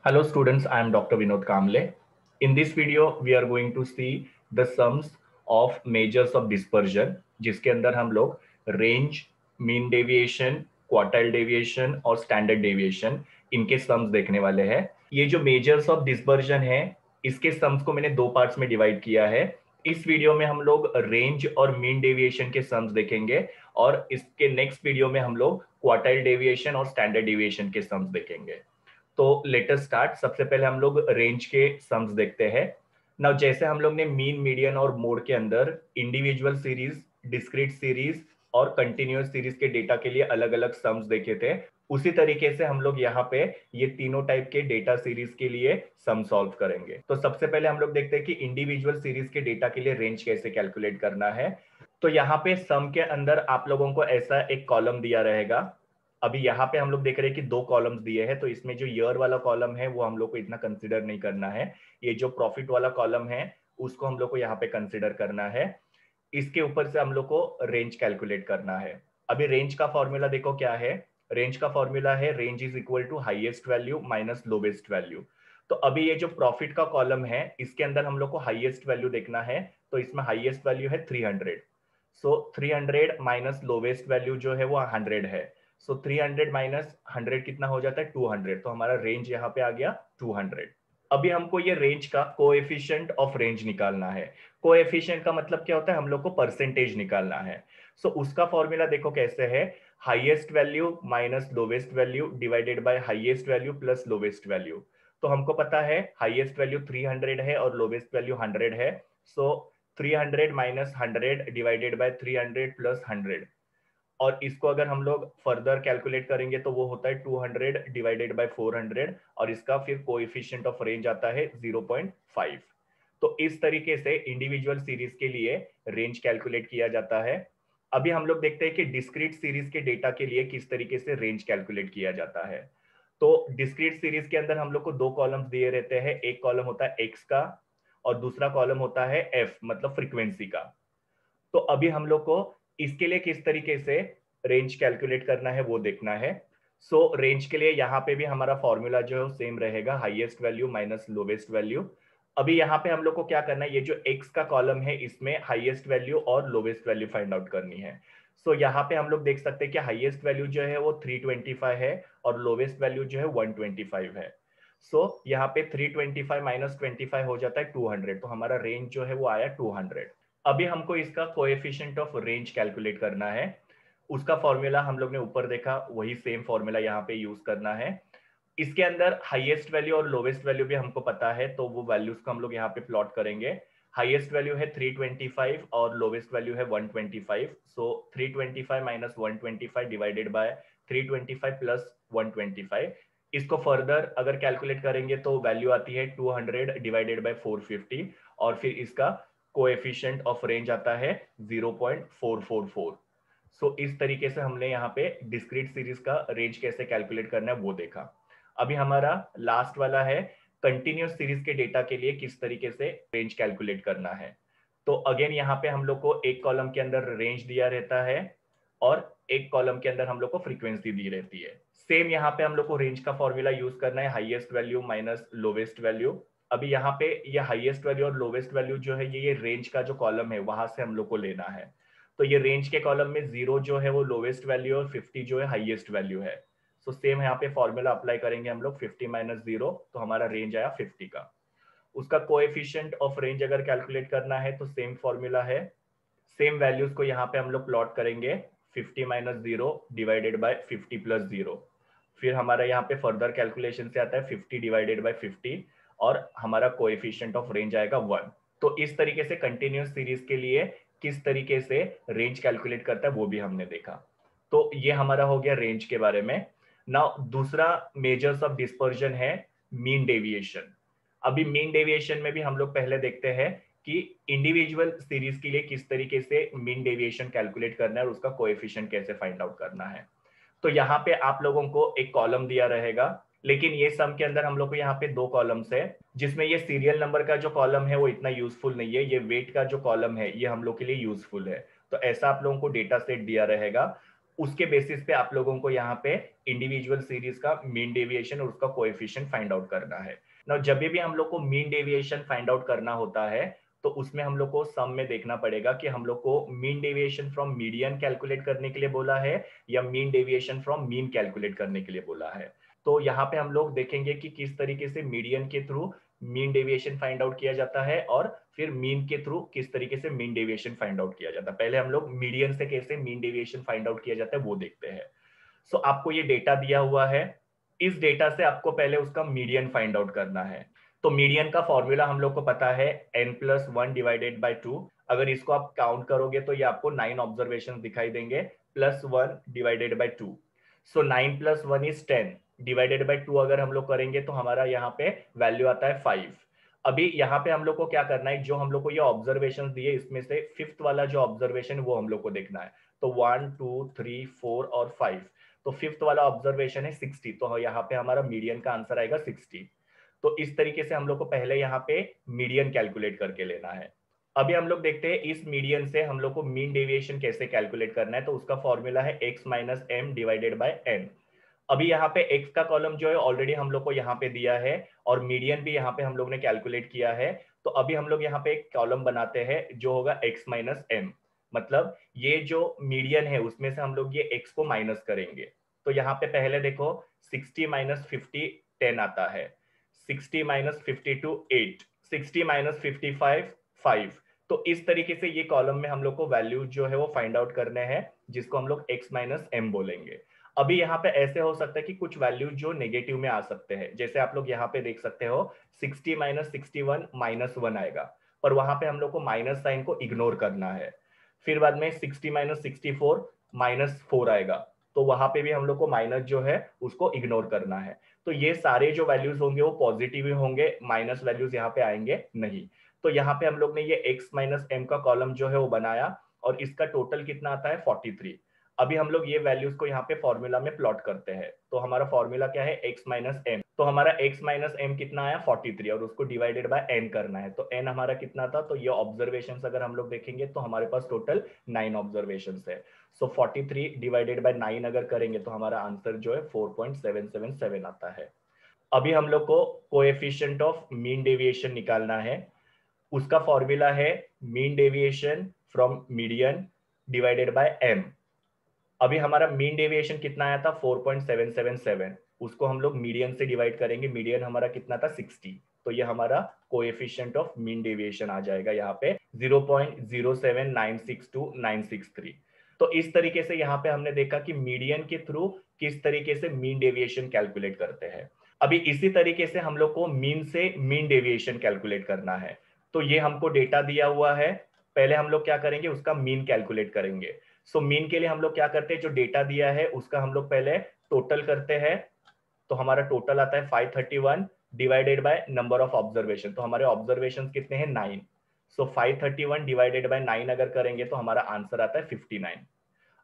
Hello students, I am Dr. Vinod Kamble. In this video, we are going to see the sums of measures of dispersion, जिसके अंदर हम लोग range, mean deviation, quartile deviation और standard deviation इनके sums देखने वाले हैं। ये जो मेजर्स ऑफ डिस्पर्जन है, इसके सम्स को मैंने दो पार्ट्स में डिवाइड किया है। इस वीडियो में हम लोग रेंज और मीन डेविएशन के सम्स देखेंगे और इसके नेक्स्ट वीडियो में हम लोग क्वार्टाइल डेविएशन और स्टैंडर्ड डेविएशन के सम्स देखेंगे। तो लेटर स्टार्ट। सबसे पहले हम लोग रेंज के सम्स देखते हैं। नाउ जैसे हम लोग ने मीन, मीडियन और मोड के अंदर इंडिविजुअल सीरीज, डिस्क्रीट सीरीज और कंटिन्यूअस सीरीज के डेटा के लिए अलग अलग सम्स देखे थे, उसी तरीके से हम लोग यहाँ पे ये तीनों टाइप के डेटा सीरीज के लिए सम सॉल्व करेंगे। तो सबसे पहले हम लोग देखते हैं कि इंडिविजुअल सीरीज के डेटा के लिए रेंज कैसे कैलकुलेट करना है। तो यहाँ पे सम के अंदर आप लोगों को ऐसा एक कॉलम दिया रहेगा। अभी यहाँ पे हम लोग देख रहे हैं कि दो कॉलम्स दिए हैं, तो इसमें जो ईयर वाला कॉलम है वो हम लोग को इतना कंसिडर नहीं करना है। ये जो प्रॉफिट वाला कॉलम है उसको हम लोग को यहाँ पे कंसिडर करना है। इसके ऊपर से हम लोग को रेंज कैलकुलेट करना है। अभी रेंज का फॉर्मूला देखो क्या है। रेंज का फॉर्मूला है range is equal to highest value minus lowest value. तो अभी ये जो प्रॉफिट का कॉलम है इसके अंदर हम लोग को हाईएस्ट वैल्यू देखना है, तो इसमें हाईएस्ट वैल्यू है 300। सो 300 माइनस लोवेस्ट वैल्यू जो है वो 100 है। सो 300 माइनस 100 कितना हो जाता है 200। तो हमारा रेंज यहाँ पे आ गया 200। अभी हमको ये रेंज का कोएफिशिएंट ऑफ रेंज निकालना है। कोएफिशिएंट का मतलब क्या होता है, हम लोग को परसेंटेज निकालना है। सो उसका फॉर्मूला देखो कैसे है। Highest value minus lowest value divided by highest value plus lowest value. तो हमको पता है हाईएस्ट वैल्यू 300 है और लोवेस्ट वैल्यू 100 है। सो 300 माइनस 100 डिवाइडेड बाय 300 प्लस 100, और इसको अगर हम लोग फर्दर कैलकुलेट करेंगे तो वो होता है 200 डिवाइडेड बाय 400, और इसका फिर कोएफिशिएंट ऑफ रेंज आता है 0.5। तो इस तरीके से इंडिविजुअल सीरीज के लिए रेंज कैलकुलेट किया जाता है। अभी हम लोग देखते हैं कि डिस्क्रीट सीरीज के डेटा के लिए किस तरीके से रेंज कैलकुलेट किया जाता है। तो डिस्क्रीट सीरीज के अंदर हम लोग को दो कॉलम्स दिए रहते हैं। एक कॉलम होता है एक्स का और दूसरा कॉलम होता है एफ, मतलब फ्रीक्वेंसी का। तो अभी हम लोग को इसके लिए किस तरीके से रेंज कैलकुलेट करना है वो देखना है। सो रेंज के लिए यहाँ पे भी हमारा फॉर्मूला जो है सेम रहेगा, highest value minus lowest value. अभी यहाँ पे हम लोग को क्या करना है, ये जो एक्स का कॉलम है इसमें हाईएस्ट वैल्यू और लोवेस्ट वैल्यू फाइंड आउट करनी है। सो यहाँ पे हम लोग देख सकते हैं कि हाईएस्ट वैल्यू जो है वो 325 है और लोवेस्ट वैल्यू जो है 125 है। सो यहाँ पे 325 माइनस 25 हो जाता है 200। तो हमारा रेंज जो है वो आया 200। अभी हमको इसका कोएफिशिएंट ऑफ रेंज कैलकुलेट करना है। उसका फॉर्मूला हम लोग ने ऊपर देखा, वही सेम फॉर्मूला यहाँ पे यूज करना है। इसके अंदर हाईएस्ट वैल्यू और लोवेस्ट वैल्यू भी हमको पता है, तो वो वैल्यूज को हम लोग यहाँ पे प्लॉट करेंगे। हाईएस्ट वैल्यू है 325 और लोवेस्ट वैल्यू है 125। सो 325 माइनस 125 डिवाइडेड बाय 325 प्लस 125। इसको फर्दर अगर कैलकुलेट करेंगे तो वैल्यू आती है 200 डिवाइडेड बाय 450, और फिर इसका कोएफिशिएंट ऑफ रेंज आता है 0.444। सो इस तरीके से हमने यहाँ पे डिस्क्रीट सीरीज का रेंज कैसे कैलकुलेट करना है वो देखा। अभी हमारा लास्ट वाला है कंटिन्यूअस सीरीज के डेटा के लिए किस तरीके से रेंज कैलकुलेट करना है। तो अगेन यहाँ पे हम लोग को एक कॉलम के अंदर रेंज दिया रहता है और एक कॉलम के अंदर हम लोग को फ्रीक्वेंसी दी रहती है। सेम यहाँ पे हम लोग को रेंज का फॉर्मूला यूज करना है, highest value minus lowest value. अभी यहाँ पे ये हाईएस्ट वैल्यू और लोवेस्ट वैल्यू जो है ये रेंज का जो कॉलम है वहां से हम लोग को लेना है। तो ये रेंज के कॉलम में 0 जो है वो लोवेस्ट वैल्यू और 50 जो है हाईएस्ट वैल्यू है। सो सेम यहाँ पे फॉर्मूला अप्लाई करेंगे हम लोग, 50 माइनस 0, तो हमारा रेंज आया 50 का। उसका कोएफिशिएंट ऑफ रेंज अगर कैलकुलेट करना है तो सेम फॉर्मूला है, सेम वैल्यूज को यहाँ पे हम लोग प्लॉट करेंगे। 50 माइनस 0 डिवाइडेड बाय 50 प्लस 0, फिर हमारा यहाँ पे फर्दर कैलकुलेशन से आता है 50 डिवाइडेड बाय 50, और हमारा कोएफिशिएंट ऑफ रेंज आएगा 1। तो इस तरीके से कंटिन्यूअस सीरीज के लिए किस तरीके से रेंज कैलकुलेट करता है वो भी हमने देखा। तो ये हमारा हो गया रेंज के बारे में। नाउ दूसरा मेजर्स ऑफ डिस्पर्जन है मीन डेविएशन। अभी मीन डेविएशन में भी हम लोग पहले देखते हैं कि इंडिविजुअल सीरीज के लिए किस तरीके से मीन डेविएशन कैलकुलेट करना है और उसका कोएफिशिएंट कैसे फाइंड आउट करना है। तो यहाँ पे आप लोगों को एक कॉलम दिया रहेगा, लेकिन ये सम के अंदर हम लोग को यहाँ पे दो कॉलम्स है, जिसमें ये सीरियल नंबर का जो कॉलम है वो इतना यूजफुल नहीं है। ये वेट का जो कॉलम है ये हम लोग के लिए यूजफुल है। तो ऐसा आप लोगों को डेटा सेट दिया रहेगा। उसके बेसिस पे आप लोगों को यहाँ पे इंडिविजुअल सीरीज का मीन डेविएशन और उसका कोएफिशिएंट फाइंड आउट करना है। नाउ जब भी हम लोग को मीन डेविएशन फाइंड आउट करना होता है तो उसमें हम लोग को सम में देखना पड़ेगा कि हम लोग को mean deviation from median calculate करने के लिए बोला है या mean deviation from mean calculate करने के लिए बोला है। तो यहाँ पे हम लोग देखेंगे कि किस तरीके से मीडियन के through mean deviation find out किया जाता है और फिर मीन के थ्रू किस तरीके से मीन डेविएशन फाइंड आउट किया जाता है। पहले हम लोग मीडियन से कैसे मीन डेविएशन फाइंड आउट किया जाता है वो देखते हैं। सो आपको ये डेटा दिया हुआ है, इस डेटा से आपको पहले उसका मीडियन फाइंड आउट करना है। तो मीडियन का फॉर्मूला हम लोग को पता है n+1 डिवाइडेड बाय 2। अगर इसको आप काउंट करोगे तो ये आपको 9 ऑब्जर्वेशन दिखाई देंगे, +1 divided by 2। So 9+1 is 10 divided by 2 अगर हम लोग करेंगे तो हमारा यहाँ पे वैल्यू आता है 5। अभी यहाँ पे हम लोग को क्या करना है, जो हम लोग को ये ऑब्जर्वेशन दिए इसमें से फिफ्थ वाला जो ऑब्जर्वेशन वो हम लोग को देखना है। तो 1 2 3 4 और 5, तो फिफ्थ वाला ऑब्जर्वेशन है 60, तो यहाँ पे हमारा मीडियन का आंसर आएगा 60। तो इस तरीके से हम लोग को पहले यहाँ पे मीडियन कैलकुलेट करके लेना है। अभी हम लोग देखते हैं इस मीडियन से हम लोग को मीन डेविएशन कैसे कैलकुलेट करना है। तो उसका फॉर्मूला है x minus M divided by n। अभी यहाँ पे x का कॉलम जो है ऑलरेडी हम लोग को यहाँ पे दिया है और मीडियन भी यहाँ पे हम लोग ने कैलकुलेट किया है। तो अभी हम लोग यहाँ पे एक कॉलम बनाते हैं जो होगा x माइनस एम, मतलब ये जो मीडियन है उसमें से हम लोग ये x को माइनस करेंगे। तो यहाँ पे पहले देखो 60 माइनस 50 10 आता है, 60 माइनस 52 8, 60 माइनस 55 5। तो इस तरीके से ये कॉलम में हम लोग को वैल्यू जो है वो फाइंड आउट करने हैं जिसको हम लोग x माइनस एम बोलेंगे। अभी यहाँ पे ऐसे हो सकता है कि कुछ वैल्यू जो नेगेटिव में आ सकते हैं, जैसे आप लोग यहाँ पे देख सकते हो 60 माइनस 61 -1 आएगा, पर वहां पे हम लोग को माइनस साइन को इग्नोर करना है। फिर बाद में 60 माइनस 64 -4 आएगा, तो वहां पे भी हम लोग को माइनस जो है उसको इग्नोर करना है। तो ये सारे जो वैल्यूज होंगे वो पॉजिटिव ही होंगे, माइनस वैल्यूज यहाँ पे आएंगे नहीं। तो यहाँ पे हम लोग ने ये x माइनस एम का कॉलम जो है वो बनाया और इसका टोटल कितना आता है 43। अभी हम लोग ये वैल्यूज को यहाँ पे फॉर्मूला में प्लॉट करते हैं। तो हमारा फॉर्मूला क्या है x माइनस एम, तो हमारा x माइनस एम कितना आया 43 और उसको डिवाइडेड बाय n करना है। तो n हमारा कितना था, तो ये ऑब्जर्वेशन अगर हम लोग देखेंगे तो हमारे पास टोटल 9 ऑब्जर्वेशन है। सो 43 डिवाइडेड बाय 9 अगर करेंगे तो हमारा आंसर जो है 4.777 आता है। अभी हम लोग को कोएफिशिएंट ऑफ मीन डेविएशन निकालना है। उसका फॉर्मूला है mean deviation from median divided by m। अभी हमारा मीन डेविएशन कितना आया था 4.777, उसको हम लोग मीडियन से डिवाइड करेंगे, मीडियन हमारा कितना था 60, तो ये हमारा कोएफिशिएंट ऑफ मीन डेविएशन आ जाएगा यहाँ पे 0.07962 तो इस तरीके से यहाँ पे हमने देखा कि मीडियन के थ्रू किस तरीके से मीन डेविएशन कैलकुलेट करते हैं। अभी इसी तरीके से हम लोग को मीन से मीन डेविएशन कैलकुलेट करना है। तो ये हमको डेटा दिया हुआ है, पहले हम लोग क्या करेंगे उसका मीन कैलकुलेट करेंगे। सो मीन के लिए हम लोग क्या करते हैं, जो डेटा दिया है उसका हम लोग पहले टोटल करते हैं। तो हमारा टोटल आता है 531 divided by number of observation, तो हमारे ऑब्जर्वेशन कितने हैं 9। सो 531 डिवाइडेड बाय 9 अगर करेंगे तो हमारा आंसर आता है 59।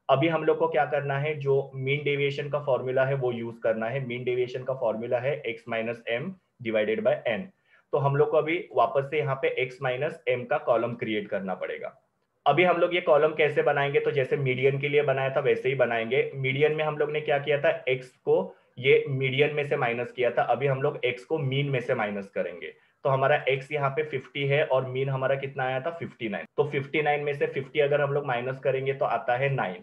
अभी हम लोग को क्या करना है, जो मीन डेविएशन का फॉर्मूला है वो यूज करना है। मीन डेविएशन का फॉर्मूला है x minus M divided by n। तो हम लोग को अभी वापस से यहाँ पे x माइनस एम का कॉलम क्रिएट करना पड़ेगा। अभी हम लोग ये कॉलम कैसे बनाएंगे, तो जैसे मीडियन के लिए बनाया था वैसे ही बनाएंगे। मीडियन में हम लोग ने क्या किया था, x को ये मीडियन में से माइनस किया था, अभी हम लोग x को मीन में से माइनस करेंगे। तो हमारा x यहाँ पे 50 है और मीन हमारा कितना आया था 59, तो 59 में से 50 अगर हम लोग माइनस करेंगे तो आता है 9।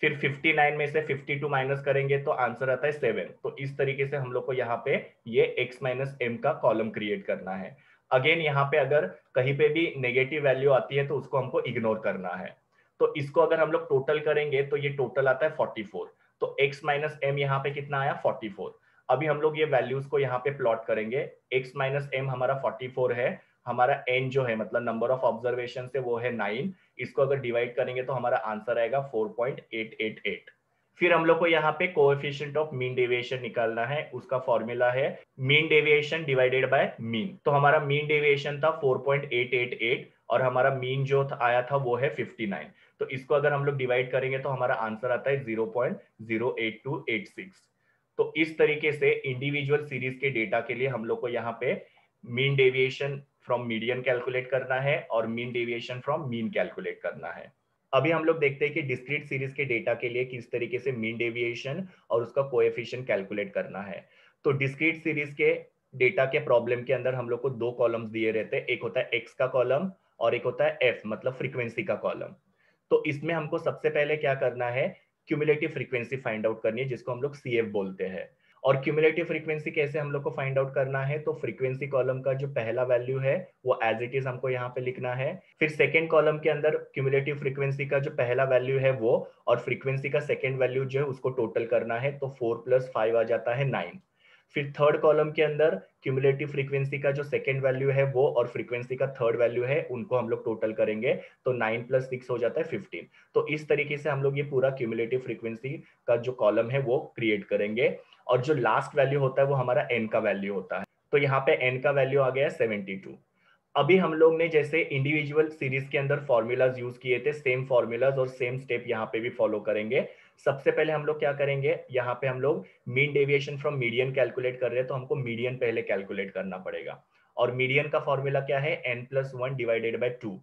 फिर 59 में से 52 माइनस करेंगे तो आंसर आता है 7। तो इस तरीके से हम लोग को यहाँ पे ये x माइनस एम का कॉलम क्रिएट करना है। अगेन यहाँ पे अगर कहीं पे भी नेगेटिव वैल्यू आती है तो उसको हमको इग्नोर करना है। तो इसको अगर हम लोग टोटल करेंगे तो ये टोटल आता है 44। तो x माइनस एम यहाँ पे कितना आया 44। अभी हम लोग ये वैल्यूज को यहाँ पे प्लॉट करेंगे। x माइनस एम हमारा 44 है, हमारा n जो है मतलब नंबर ऑफ ऑब्जर्वेशन से वो है 9, इसको अगर डिवाइड करेंगे तो हमारा आंसर आएगा 4.888। फिर हम लोग को यहाँ पे कोएफिशिएंट ऑफ मीन डेविएशन निकालना है, उसका फॉर्मूला है mean deviation divided by mean. तो हमारा मीन डेविएशन था 4.888 और हमारा मीन जो आया था वो है 59। तो इसको अगर हम लोग डिवाइड करेंगे तो हमारा आंसर आता है 0.08286। तो इस तरीके से इंडिविजुअल सीरीज के डेटा के लिए हम लोग को यहाँ पे mean deviation from median calculate करना है और mean deviation from mean calculate करना है। अभी हम लोग देखते हैं कि डिस्क्रीट सीरीज के डेटा के लिए किस तरीके से मीन डेविएशन और उसका कोएफिशिएंट कैलकुलेट करना है। तो डिस्क्रीट सीरीज के डेटा के प्रॉब्लम के अंदर हम लोग को दो कॉलम्स दिए रहते हैं, एक होता है एक्स का कॉलम और एक होता है एफ मतलब फ्रीक्वेंसी का कॉलम। तो इसमें हमको सबसे पहले क्या करना है, क्यूमुलेटिव फ्रीक्वेंसी फाइंड आउट करनी है जिसको हम लोग सीएफ बोलते हैं। और क्यूमुलेटिव फ्रीक्वेंसी कैसे हम लोग को फाइंड आउट करना है, तो फ्रीक्वेंसी कॉलम का जो पहला वैल्यू है वो एज इट इज हमको यहाँ पे लिखना है। फिर सेकेंड कॉलम के अंदर क्यूमुलेटिव फ्रीक्वेंसी का जो पहला वैल्यू है वो, और फ्रीक्वेंसी का सेकेंड वैल्यू जो है उसको टोटल करना है, तो 4 + 5 आ जाता है 9। फिर थर्ड कॉलम के अंदर क्यूमुलेटिव फ्रीक्वेंसी का जो सेकेंड वैल्यू है वो और फ्रीक्वेंसी का थर्ड वैल्यू है उनको हम लोग टोटल करेंगे, तो 9 + 6 हो जाता है 15। तो इस तरीके से हम लोग ये पूरा क्यूमुलेटिव फ्रीक्वेंसी का जो कॉलम है वो क्रिएट करेंगे। और जो लास्ट वैल्यू होता है वो हमारा एन का वैल्यू होता है। तो यहाँ पे एन का वैल्यू आ गया 72। अभी हम लोग ने जैसे इंडिविजुअल सीरीज के अंदर फॉर्मूलाज यूज किए थे, सेम फॉर्मूलाज और सेम स्टेप यहाँ पे भी फॉलो करेंगे। सबसे पहले हम लोग क्या करेंगे, यहाँ पे हम लोग mean deviation from median calculate कर रहे हैं, तो हमको मीडियन पहले कैलकुलेट करना पड़ेगा। और मीडियन का फॉर्मूला क्या है, n+1/2।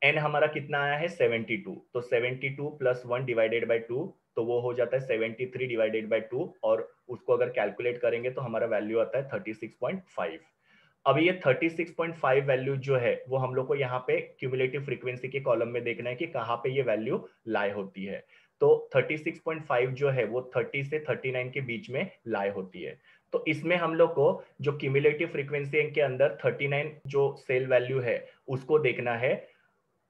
एन हमारा कितना आया है 72, तो 72 + 1/2, तो वो हो जाता है 73/2, और उसको अगर कैलकुलेट करेंगे तो हमारा वैल्यू आता है 36.5। अब ये 36.5 वैल्यू जो है वो हम लोग को यहाँ पे क्यूमुलेटिव फ्रीक्वेंसी के कॉलम में देखना है कि कहाँ पे ये वैल्यू लाई होती है। तो 36.5 जो है वो 30 से 39 के बीच में लाई होती है। तो इसमें हम लोग को जो क्यूमुलेटिव फ्रीक्वेंसी के अंदर 39 जो सेल वैल्यू है उसको देखना है।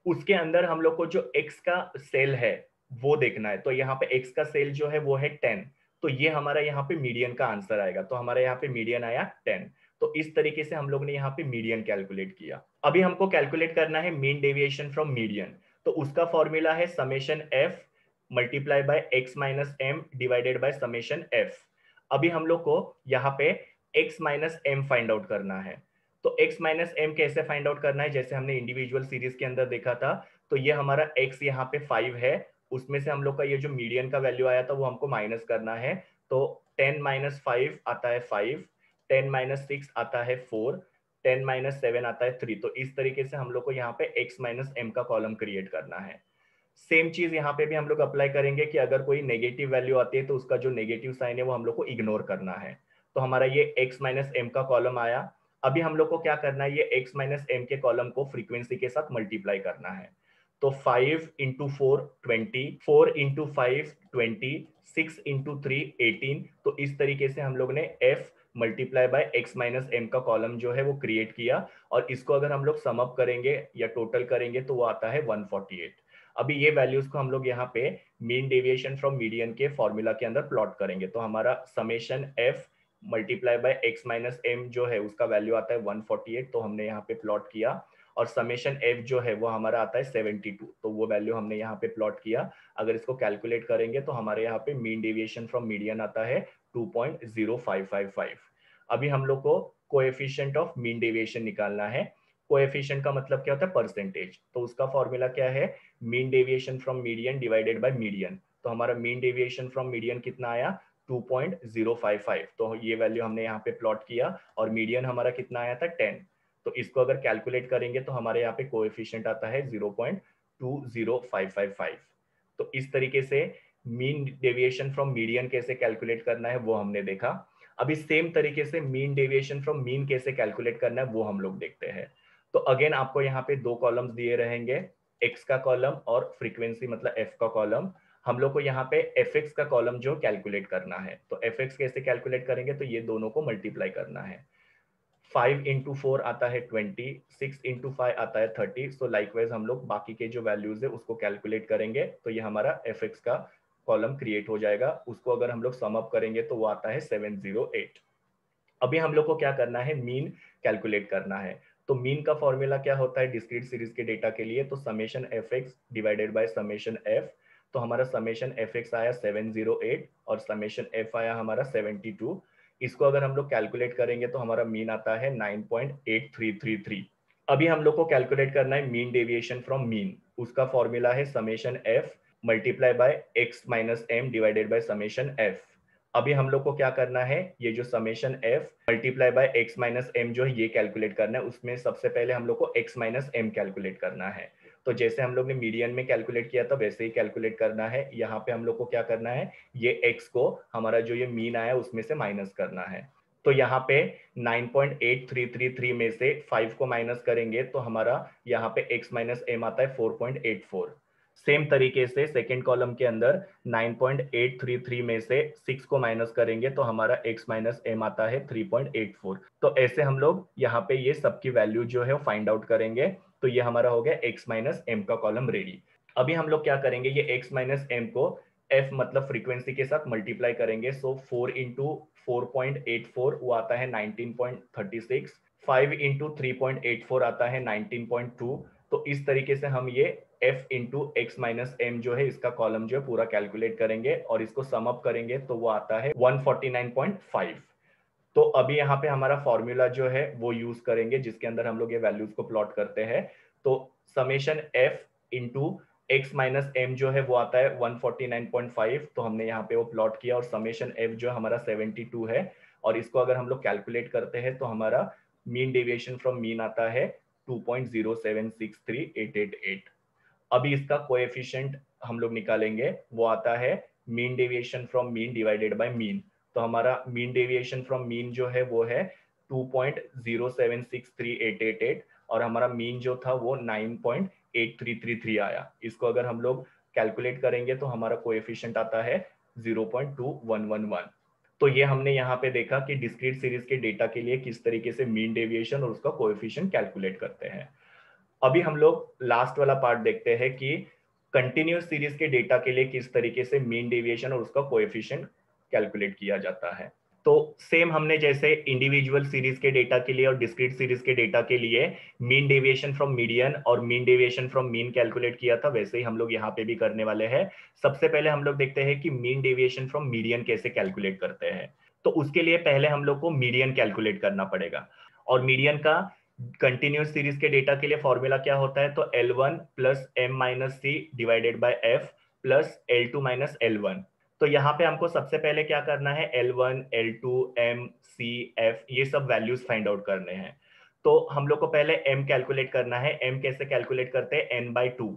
उसके अंदर हम लोग को जो x का सेल है वो देखना है। तो यहाँ पे x का सेल जो है वो है 10, तो ये हमारा यहाँ पे मीडियन का आंसर आएगा। तो हमारा यहाँ पे मीडियन आया 10। तो इस तरीके से हम लोग ने यहाँ पे मीडियन कैलकुलेट किया। अभी हमको कैलकुलेट करना है मीन डेविएशन फ्रॉम मीडियन। तो उसका फॉर्मूला है summation F multiply by X minus M divided by summation F. अभी हम लोग को यहाँ पे x minus M find out करना है। तो x माइनस एम कैसे फाइंड आउट करना है, जैसे हमने इंडिविजुअल सीरीज के अंदर देखा था। तो ये हमारा x यहाँ पे 5 है, उसमें से हम लोग का ये जो मीडियन का वैल्यू आया था वो हमको माइनस करना है। तो 10 - 5 आता है 5, 10 - 6 आता है 4, 10 - 7 आता है 3। तो इस तरीके से हम लोग को यहाँ पे x माइनस एम का कॉलम क्रिएट करना है। सेम चीज यहाँ पे भी हम लोग अप्लाई करेंगे कि अगर कोई नेगेटिव वैल्यू आती है तो उसका जो नेगेटिव साइन है वो हम लोग को इग्नोर करना है। तो हमारा ये x माइनस एम का कॉलम आया। अभी हम लोग को क्या करना है, ये x माइनस एम के कॉलम को फ्रीक्वेंसी के साथ मल्टीप्लाई करना है। तो 5 × 4 20, 4 × 5 20, 6 × 3 18। तो इस तरीके से हम लोग ने f multiply by x minus M का कॉलम जो है वो क्रिएट किया। और इसको अगर हम लोग सम अप करेंगे या टोटल करेंगे तो वो आता है 148। अभी ये वैल्यूज को हम लोग यहाँ पे मीन डेविएशन फ्रॉम मीडियन के फॉर्मूला के अंदर प्लॉट करेंगे। तो हमारा summation F multiply by X minus M जो है उसका वैल्यू आता है 148, तो हमने यहाँ पे प्लॉट किया। और समेशन एफ जो है वो हमारा आता है 72, तो वो वैल्यू हमने यहाँ पे प्लॉट किया। अगर इसको कैलकुलेट करेंगे तो हमारे यहाँ पे मीन डेविएशन फ्रॉम मीडियन आता है 2.0555। अभी हम लोग को कोएफिशिएंट ऑफ मीन डेविएशन निकालना है। कोएफिशिएंट का मतलब क्या होता है, परसेंटेज। तो उसका फॉर्मूला क्या है, mean deviation from median divided by median. तो हमारा मीन डेविएशन फ्रॉम मीडियन कितना आया, 2.055। तो ये वैल्यू हमने यहाँ पे प्लॉट किया। और मीडियन हमारा कितना आया था 10। तो इसको अगर कैलकुलेट करेंगे तो हमारे यहाँ पे कोएफिशिएंट आता है 0.20555। तो इस तरीके से मीन डेविएशन फ्रॉम मीडियन कैसे कैलकुलेट करना है वो हमने देखा। अभी सेम तरीके से मीन डेविएशन फ्रॉम मीन कैसे कैलकुलेट करना है वो हम लोग देखते हैं। तो अगेन आपको यहाँ पे दो कॉलम्स दिए रहेंगे, एक्स का कॉलम और फ्रीक्वेंसी मतलब एफ का कॉलम। हम लोग को यहाँ पे एफ एक्स का कॉलम जो कैलकुलेट करना है। तो एफ एक्स कैसे कैलकुलेट करेंगे, तो ये दोनों को मल्टीप्लाई करना है। 5 × 4 आता है 20, 6 × 5 आता है 30। सो लाइकवाइज हम लोग बाकी के जो वैल्यूज है उसको कैलकुलेट करेंगे। तो ये हमारा एफ एक्स का कॉलम क्रिएट हो जाएगा। उसको अगर हम लोग सम अप करेंगे तो वो आता है 708। अभी हम लोग को क्या करना है, मीन कैलकुलेट करना है। तो मीन का फॉर्मूला क्या होता है डिस्क्रीट सीरीज के डेटा के लिए, तो summation F x divided by summation F. तो हमारा समेशन एफ एक्स आया 708 और समेशन एफ आया हमारा 72। इसको अगर हम लोग कैलकुलेट करेंगे तो हमारा मीन आता है 9.8333। अभी हम लोग को कैलकुलेट करना है मीन डेविएशन फ्रॉम मीन। उसका फॉर्मूला है summation F multiply by X minus M divided by summation F. अभी हम लोग को क्या करना है, ये जो summation F multiply by X minus M जो है ये कैलकुलेट करना है। उसमें सबसे पहले हम लोग को एक्स माइनस एम कैलकुलेट करना है। तो जैसे हम लोग ने मीडियन में कैलकुलेट किया था वैसे ही कैलकुलेट करना है। यहाँ पे हम लोग को क्या करना है, ये x को हमारा जो ये मीन आया उसमें से माइनस करना है। तो यहाँ पे 9.8333 में से 5 को माइनस करेंगे तो हमारा यहाँ पे x माइनस एम आता है 4.84। सेम तरीके से सेकेंड कॉलम के अंदर 9.833 में से 6 को माइनस करेंगे तो हमारा x माइनस एम आता है 3.84। तो ऐसे हम लोग यहाँ पे ये सबकी वैल्यू जो है फाइंड आउट करेंगे। तो ये हमारा हो गया x माइनस एम का कॉलम रेडी। अभी हम लोग क्या करेंगे, ये x माइनस एम को f मतलब फ्रीक्वेंसी के साथ मल्टीप्लाई करेंगे। सो 4 इंटू 4.84 वो आता है 19.36, 5 इंटू 3.84 आता है 19.2। तो इस तरीके से हम ये f into X minus M जो है इसका कॉलम जो है पूरा कैलकुलेट करेंगे और इसको सम अप करेंगे तो वो आता है 149.5। तो अभी यहाँ पे हमारा फॉर्मूला जो है वो यूज करेंगे जिसके अंदर हम लोग ये वैल्यूज को प्लॉट करते हैं। तो summation f into X minus M जो है वो आता है 149.5। तो हमने यहाँ पे वो प्लॉट किया और समेशन f जो हमारा 72 है और इसको अगर हम लोग कैलकुलेट करते हैं तो हमारा मीन डेविएशन फ्रॉम मीन आता है 2.0763888। अभी इसका कोएफिशिएंट हम लोग निकालेंगे, वो आता है mean deviation from mean divided by mean. तो हमारा मीन डेविएशन फ्रॉम मीन जो है वो है 2.0763888 और हमारा मीन जो था वो 9.8333 आया। इसको अगर हम लोग कैलकुलेट करेंगे तो हमारा कोएफिशिएंट आता है 0.2111। तो ये हमने यहाँ पे देखा कि डिस्क्रीट सीरीज के डेटा के लिए किस तरीके से मीन डेविएशन और उसका कोएफिशिएंट कैलकुलेट करते हैं। अभी हम लोग लास्ट वाला पार्ट देखते हैं कि कंटिन्यूस सीरीज के डेटा के लिए किस तरीके से मीन डेविएशन और उसका कोएफिशिएंट कैलकुलेट किया जाता है। तो सेम हमने जैसे इंडिविजुअल सीरीज के डेटा के लिए और डिस्क्रीट सीरीज के डेटा के लिए मीन डेविएशन फ्रॉम मीडियन और mean deviation from mean calculate किया था, वैसे ही हम लोग यहाँ पे भी करने वाले हैं। सबसे पहले हम लोग देखते हैं कि मीन डेविएशन फ्रॉम मीडियन कैसे कैलकुलेट करते हैं। तो उसके लिए पहले हम लोग को मीडियन कैलकुलेट करना पड़ेगा और मीडियन का कंटिन्यूस सीरीज के डेटा के लिए फॉर्मूला क्या होता है, तो L1 plus M minus C divided by F plus L2 minus L1। तो यहाँ पे हमको सबसे पहले क्या करना है, L1 L2 M C F ये सब वैल्यूज फाइंड आउट करने हैं। तो हम लोग को पहले m कैलकुलेट करना है। m कैसे कैलकुलेट करते हैं, n/2।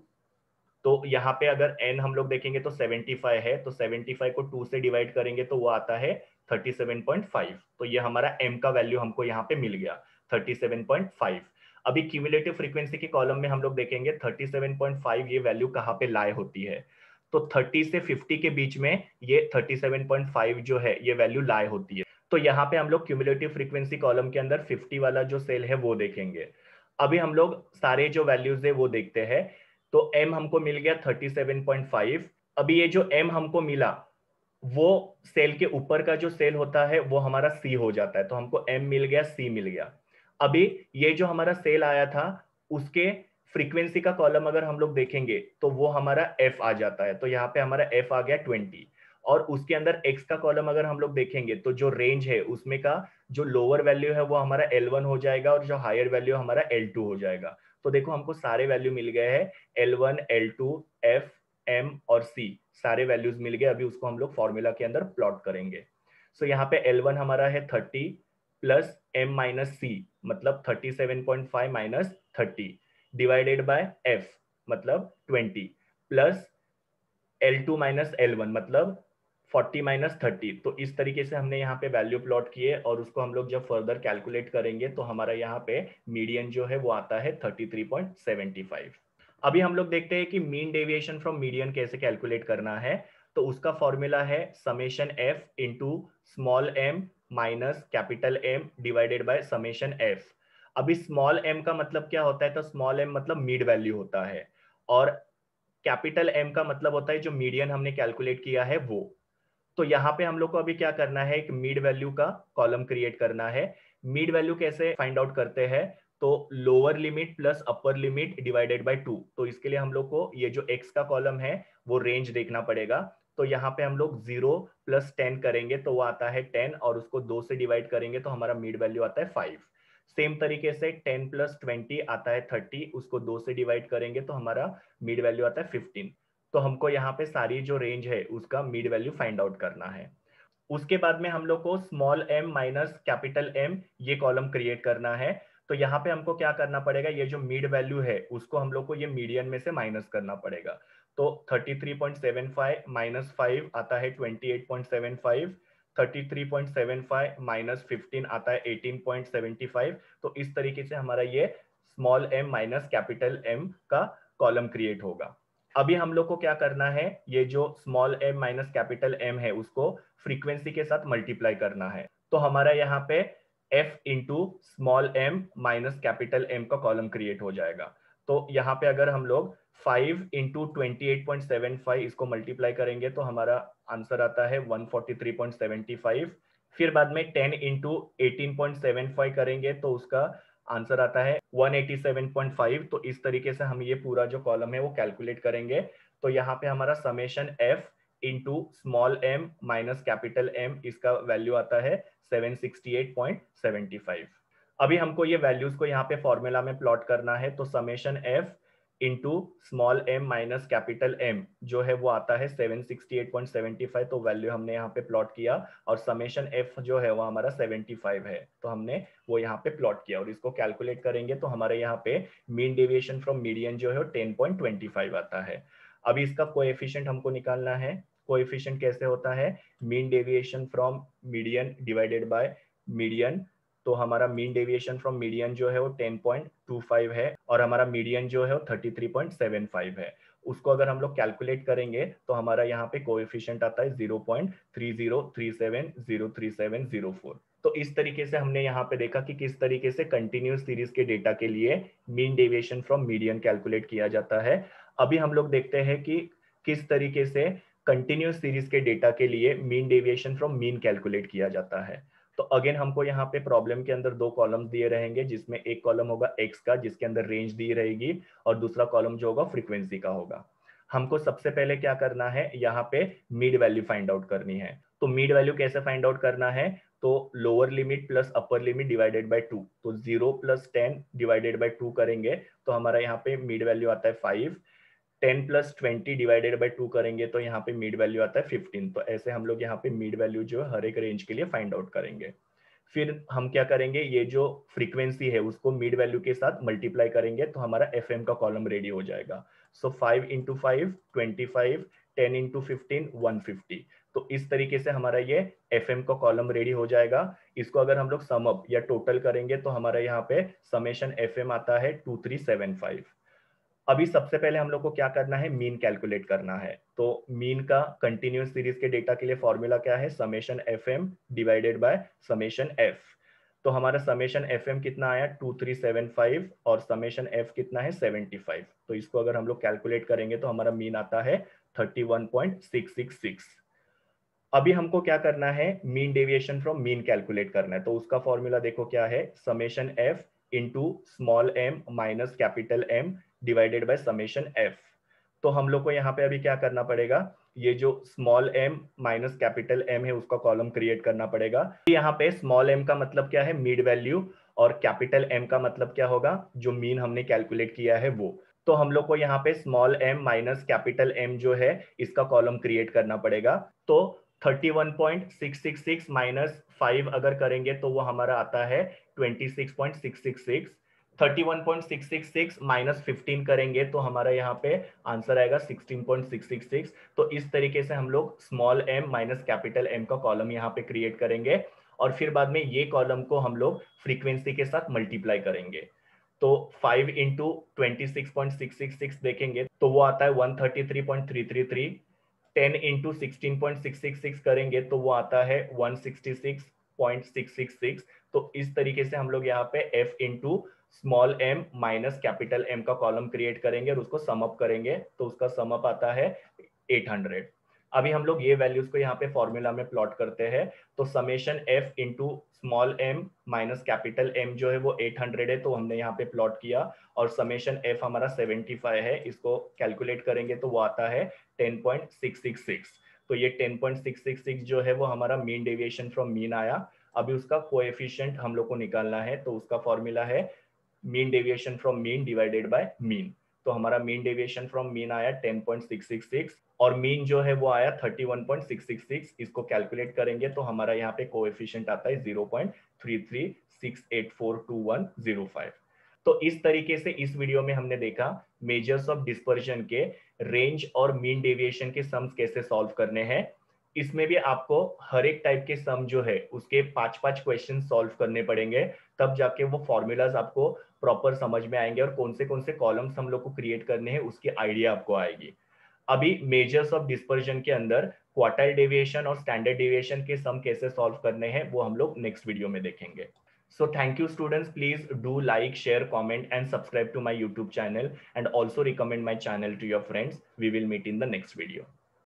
तो यहाँ पे अगर n हम लोग देखेंगे तो 75 है, तो 75 को 2 से डिवाइड करेंगे तो वो आता है 37.5। तो ये हमारा m का वैल्यू हमको यहाँ पे मिल गया 37.5। अभी क्यूमुलेटिव फ्रीक्वेंसी के कॉलम में हम लोग देखेंगे 37.5 ये वैल्यू कहाँ पे लाए होती है। तो 30 से 50 के बीच में ये 37.5 जो है ये वैल्यू लाए होती है। तो यहाँ पे हम लोग क्यूमुलेटिव फ्रीक्वेंसी कॉलम के अंदर 50 वाला जो सेल है वो देखेंगे। अभी हम लोग सारे जो वैल्यूज है वो देखते हैं। तो m हमको मिल गया 37.5। अभी ये जो m हमको मिला वो सेल के ऊपर का जो सेल होता है वो हमारा c हो जाता है। तो हमको m मिल गया, c मिल गया। अभी ये जो हमारा सेल आया था उसके फ्रीक्वेंसी का कॉलम अगर हम लोग देखेंगे तो वो हमारा f आ जाता है। तो यहाँ पे हमारा f आ गया 20 और उसके अंदर x का कॉलम अगर हम लोग देखेंगे तो जो रेंज है उसमें का जो लोअर वैल्यू है वो हमारा L1 हो जाएगा और जो हायर वैल्यू हमारा L2 हो जाएगा। तो देखो हमको सारे वैल्यू मिल गए हैं, L1 L2 F M और C सारे वैल्यूज मिल गए। अभी उसको हम लोग फॉर्मूला के अंदर प्लॉट करेंगे। सो यहाँ पे L1 हमारा है 30 प्लस M माइनस C मतलब 37.5 माइनस 30 डिवाइडेड बाय F मतलब 20 प्लस L2 माइनस L1 मतलब 40 माइनस 30। तो इस तरीके से हमने यहाँ पे वैल्यू प्लॉट किए और उसको हम लोग जब फर्दर कैलकुलेट करेंगे तो हमारा यहाँ पे मीडियन जो है वो आता है 33.75। अभी हम लोग देखते हैं कि मीन डेविएशन फ्रॉम मीडियन कैसे कैलकुलेट करना है। तो उसका फॉर्मूला है summation f into small m minus capital M divided by summation f। अभी स्मॉल m का मतलब क्या होता है, तो स्मॉल m मतलब मिड वैल्यू होता है और कैपिटल M का मतलब होता है जो मीडियन हमने कैलकुलेट किया है वो। तो यहाँ पे हम लोग को अभी क्या करना है, एक मिड वैल्यू का कॉलम क्रिएट करना है। मिड वैल्यू कैसे फाइंड आउट करते हैं, तो lower limit plus upper limit divided by 2। तो इसके लिए हम लोग को ये जो x का कॉलम है वो रेंज देखना पड़ेगा। तो यहाँ पे हम लोग 0 प्लस 10 करेंगे तो वो आता है 10 और उसको 2 से डिवाइड करेंगे तो हमारा मिड वैल्यू आता है 5। सेम तरीके से 10 प्लस 20 आता है 30, उसको 2 से डिवाइड करेंगे तो हमारा मिड वैल्यू आता है 15। तो हमको यहाँ पे सारी जो रेंज है उसका मिड वैल्यू फाइंड आउट करना है। उसके बाद में हम लोग को small m minus capital M ये कॉलम क्रिएट करना है। तो यहाँ पे हमको क्या करना पड़ेगा, ये जो मिड वैल्यू है उसको हम लोग को ये मीडियन में से माइनस करना पड़ेगा। तो 33.75 माइनस 5 आता है 28.75, 33.75 माइनस 15 आता है 18.75। तो इस तरीके से हमारा ये small m minus capital M का कॉलम क्रिएट होगा। अभी हम लोग को क्या करना है, ये जो small m minus capital M है उसको फ्रीक्वेंसी के साथ मल्टीप्लाई करना है। तो हमारा यहाँ पे f into small m minus capital M का कॉलम क्रिएट हो जाएगा। तो यहाँ पे अगर हम लोग 5 इंटू 28.75 इसको मल्टीप्लाई करेंगे तो हमारा आंसर आता है 143.75। फिर बाद में 10 इंटू 18.75 करेंगे तो उसका आंसर आता है 187.5। तो इस तरीके से हम ये पूरा जो कॉलम है वो कैलकुलेट करेंगे। तो यहाँ पे हमारा summation f into small m minus capital M इसका वैल्यू आता है 768.75। अभी हमको ये वैल्यूज को यहाँ पे फॉर्मूला में प्लॉट करना है। तो summation f into small m minus capital M जो है वो आता है 768.75। तो वैल्यू हमने यहाँ पे प्लॉट किया और समेशन f जो है वो हमारा 75 है, तो हमने वो यहाँ पे प्लॉट किया और इसको कैलकुलेट करेंगे तो हमारे यहाँ पे मीन डेविएशन फ्रॉम मीडियन जो है 10.25 आता है। अभी इसका कोएफिशिएंट हमको निकालना है। कोएफिशिएंट कैसे होता है, mean deviation from median divided by median. तो हमारा मीन डेविएशन फ्रॉम मीडियन जो है वो 10.25 है और हमारा मीडियन जो है वो 33.75 है। उसको अगर हम लोग कैलकुलेट करेंगे तो हमारा यहाँ पे कोएफिशिएंट आता है 0.303703704। तो इस तरीके से हमने यहाँ पे देखा कि किस तरीके से कंटिन्यूस सीरीज के डेटा के लिए mean deviation from median calculate किया जाता है। अभी हम लोग देखते हैं कि किस तरीके से कंटिन्यूस सीरीज के डेटा के लिए mean deviation from mean calculate किया जाता है। तो अगेन हमको यहाँ पे प्रॉब्लम के अंदर दो कॉलम दिए रहेंगे, जिसमें एक कॉलम होगा x का जिसके अंदर रेंज दी रहेगी और दूसरा कॉलम जो होगा फ्रीक्वेंसी का होगा। हमको सबसे पहले क्या करना है, यहाँ पे मिड वैल्यू फाइंड आउट करनी है। तो मिड वैल्यू कैसे फाइंड आउट करना है, तो lower limit plus upper limit divided by 2। तो 0 प्लस 10 डिवाइडेड बाय 2 करेंगे तो हमारा यहाँ पे मिड वैल्यू आता है 5। 10 प्लस 20 डिवाइडेड बाय 2 करेंगे तो यहाँ पे मिड वैल्यू आता है 15। तो ऐसे हम लोग यहाँ पे मिड वैल्यू जो है हर एक रेंज के लिए फाइंड आउट करेंगे। फिर हम क्या करेंगे, ये जो फ्रीक्वेंसी है उसको मिड वैल्यू के साथ मल्टीप्लाई करेंगे तो हमारा FM का कॉलम रेडी हो जाएगा। सो 5 इंटू 5 25, 10 इंटू 15 150। तो इस तरीके से हमारा ये FM का कॉलम रेडी हो जाएगा। इसको अगर हम लोग सम अप या टोटल करेंगे तो हमारा यहाँ पे समेशन FM आता है 2375। अभी सबसे पहले हम लोग को क्या करना है, मीन कैलकुलेट करना है। तो मीन का कंटिन्यूस सीरीज के डेटा के लिए फॉर्मूला क्या है, summation FM divided by summation F। तो हमारा समेशन FM कितना आया 2375 और समेशन F कितना है 75। तो इसको अगर हम लोग कैलकुलेट करेंगे तो हमारा मीन आता है 31.666। अभी हमको क्या करना है, mean deviation from mean calculate करना है। तो उसका फॉर्मूला देखो क्या है, summation F into small m minus capital M divided by summation F। तो हम लोग को यहाँ पे अभी क्या करना पड़ेगा, ये जो small m minus capital M है उसका कॉलम क्रिएट करना पड़ेगा। यहाँ पे स्मॉल m का मतलब क्या है, मिड वैल्यू, और कैपिटल M का मतलब क्या होगा, जो मीन हमने कैलकुलेट किया है वो। तो हम लोग को यहाँ पे small m minus capital M जो है इसका कॉलम क्रिएट करना पड़ेगा। तो 31.666 माइनस 5 अगर करेंगे तो वो हमारा आता है 26.666। 31.666 माइनस 15 करेंगे तो हमारा यहाँ पे आंसर आएगा 16.666। तो इस तरीके से हम लोग small m minus capital M का कॉलम यहाँ पे क्रिएट करेंगे और फिर बाद में ये कॉलम को हम लोग फ्रीक्वेंसी के साथ मल्टीप्लाई करेंगे। तो 5 इंटू 26.666 देखेंगे तो वो आता है 133.333। 10 इंटू 16.666 करेंगे तो वो आता है 166.666। तो इस तरीके से हम लोग यहाँ पे f into small m minus capital M का कॉलम क्रिएट करेंगे और उसको सम अप करेंगे तो उसका सम अप आता है 800। अभी हम लोग ये वैल्यूज को यहाँ पे फॉर्मूला में प्लॉट करते हैं। तो summation f into small m minus capital M जो है वो 800 है, तो हमने यहाँ पे प्लॉट किया और समेशन f हमारा 75 है, इसको कैलकुलेट करेंगे तो वो आता है 10.666। तो ये 10.666 जो है वो हमारा मीन डेविएशन फ्रॉम मीन आया। अभी उसका कोएफिशिएंट हम लोग को निकालना है। तो उसका फॉर्मूला है mean deviation from mean divided by mean. तो हमारा मीन डेविएशन फ्रॉम मीन आया 10.666 और मीन जो है वो आया 31.666। इसको कैलकुलेट करेंगे तो हमारा यहाँ पे कोएफिशिएंट आता है 0.3375। 6842105। तो इस तरीके से इस वीडियो में हमने देखा मेजर्स ऑफ डिस्पर्जन के रेंज और मीन डेविएशन के सम्स कैसे सॉल्व करने हैं। इसमें भी आपको हर एक टाइप के सम जो है उसके 5-5 क्वेश्चन सॉल्व करने पड़ेंगे, तब जाके वो फॉर्मूलाज आपको प्रॉपर समझ में आएंगे और कौन से कॉलम्स हम लोग को क्रिएट करने हैं उसकी आइडिया आपको आएगी। अभी मेजर्स ऑफ डिस्पर्जन के अंदर क्वार्टाइल डेविएशन और स्टैंडर्ड डेविएशन के सम कैसे सॉल्व करने हैं वो हम लोग नेक्स्ट वीडियो में देखेंगे। So thank you students, please do like, share, comment and subscribe to my YouTube channel and also recommend my channel to your friends. We will meet in the next video.